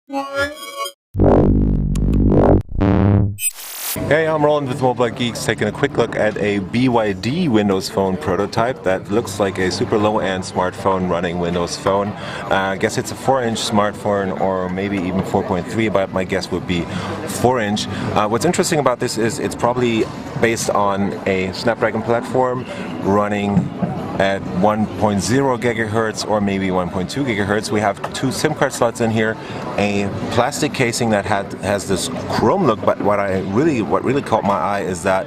Hey, I'm Roland with Mobile Geeks, taking a quick look at a BYD Windows Phone prototype that looks like a super low-end smartphone running Windows Phone. I guess it's a 4-inch smartphone, or maybe even 4.3, but my guess would be 4-inch. What's interesting about this is it's probably based on a Snapdragon platform running at 1.0 gigahertz or maybe 1.2 gigahertz. We have 2 SIM card slots in here, a plastic casing that has this chrome look, but what really caught my eye is that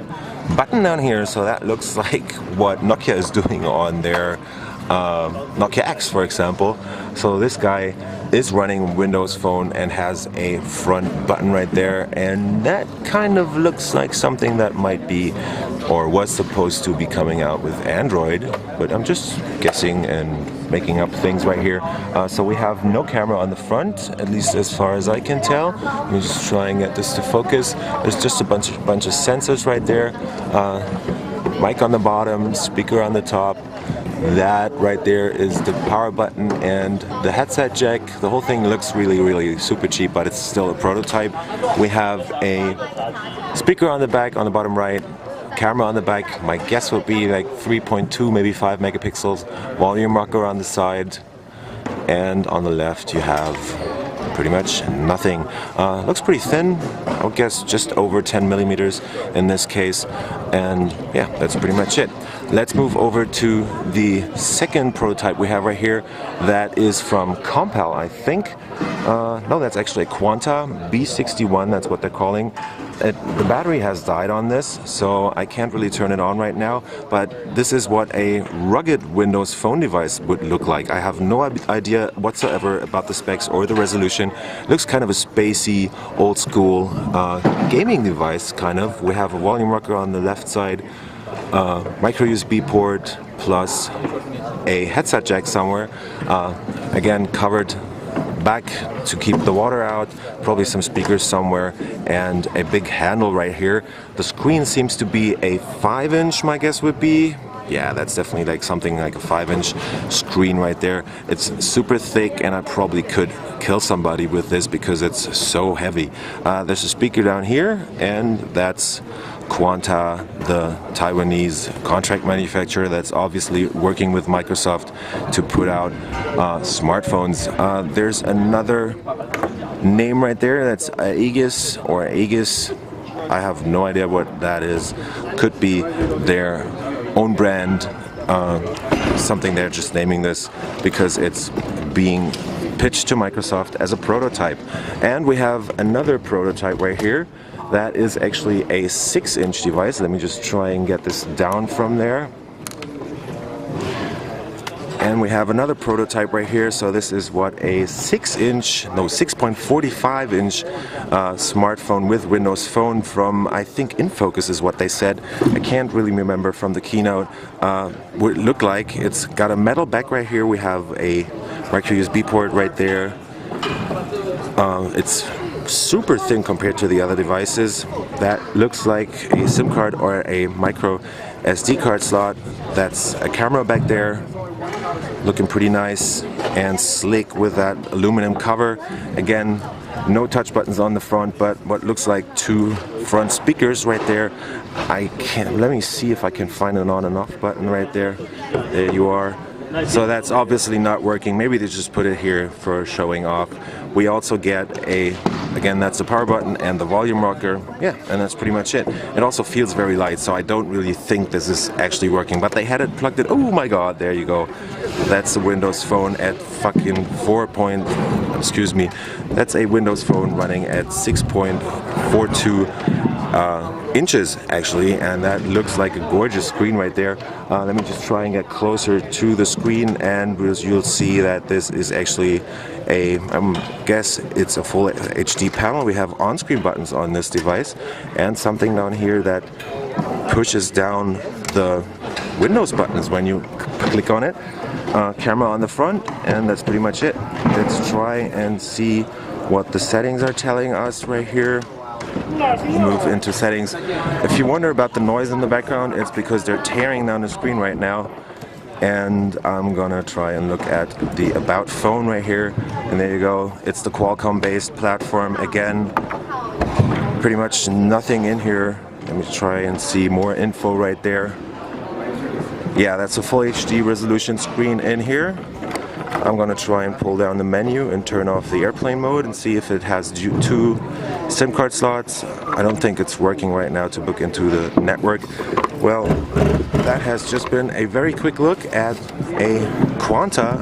button down here. So that looks like what Nokia is doing on their Nokia X, for example. So this guy is running Windows Phone and has a front button right there, and that kind of looks like something that might be or was supposed to be coming out with Android, but I'm just guessing and making up things right here. So we have no camera on the front, at least as far as I can tell. Let me just try and get this to focus. There's just a bunch of sensors right there. Mic on the bottom, speaker on the top. That right there is the power button and the headset jack. The whole thing looks really super cheap, but it's still a prototype. We have a speaker on the back, on the bottom right, camera on the back. My guess would be like 3.2, maybe 5 megapixels. Volume rocker on the side, and on the left you have pretty much nothing. Looks pretty thin. I would guess just over 10 millimeters in this case. And yeah, that's pretty much it. Let's move over to the second prototype we have right here. That is from Compal, I think. No, that's actually a Quanta B61, that's what they're calling. The battery has died on this, so I can't really turn it on right now, but this is what a rugged Windows Phone device would look like. I have no idea whatsoever about the specs or the resolution. It looks kind of a spacey, old school gaming device, kind of. We have a volume rocker on the left side, micro USB port, plus a headset jack somewhere. Again, covered back to keep the water out, probably some speakers somewhere, and a big handle right here. The screen seems to be a 5-inch, my guess would be. Yeah, that's definitely like something like a 5-inch screen right there. It's super thick, and I probably could kill somebody with this because it's so heavy. There's a speaker down here, and that's Quanta, the Taiwanese contract manufacturer that's obviously working with Microsoft to put out smartphones. There's another name right there, that's Aegis or Aegis. I have no idea what that is. Could be their own brand, something they're just naming this because it's being pitched to Microsoft as a prototype. And we have another prototype right here. That is actually a 6-inch device. Let me just try and get this down from there. And we have another prototype right here. So this is what a 6.45-inch smartphone with Windows Phone from, I think, InFocus is what they said. I can't really remember from the keynote what it looked like. It's got a metal back right here. We have a micro USB port right there. It's super thin compared to the other devices. That looks like a SIM card or a micro SD card slot. That's a camera back there, looking pretty nice and sleek with that aluminum cover. Again, no touch buttons on the front, but what looks like 2 front speakers right there. Let me see if I can find an on and off button right there. There you are. So that's obviously not working. Maybe they just put it here for showing off. We also get again, that's the power button and the volume rocker. Yeah, and that's pretty much it. It also feels very light, so I don't really think this is actually working. But they had it plugged in. Oh my god, there you go. That's a Windows Phone at fucking excuse me. That's a Windows Phone running at 6.42 inches actually, and that looks like a gorgeous screen right there. Let me just try and get closer to the screen, and you'll see that this is actually I guess it's a full HD panel. We have on-screen buttons on this device, and something down here that pushes down the Windows buttons when you click on it. Camera on the front, and that's pretty much it. Let's try and see what the settings are telling us right here. Move into settings. If you wonder about the noise in the background, it's because they're tearing down the screen right now. and I'm gonna try and look at the About phone right here, and there you go. It's the Qualcomm based platform again. Pretty much nothing in here. Let me try and see more info right there. Yeah, that's a full HD resolution screen in here. I'm gonna try and pull down the menu and turn off the airplane mode and see if it has 2 SIM card slots. I don't think it's working right now to book into the network. Well, that has just been a very quick look at a Quanta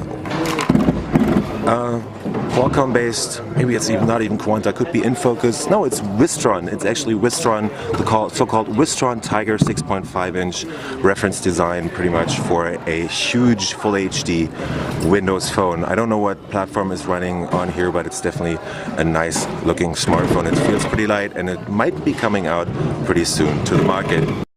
Qualcomm based, maybe it's even not even Quanta, could be InFocus. No, it's Wistron. It's actually Wistron, the so-called Wistron Tiger 6.5-inch reference design, pretty much for a huge full HD Windows phone. I don't know what platform is running on here, but it's definitely a nice looking smartphone. It feels pretty light and it might be coming out pretty soon to the market.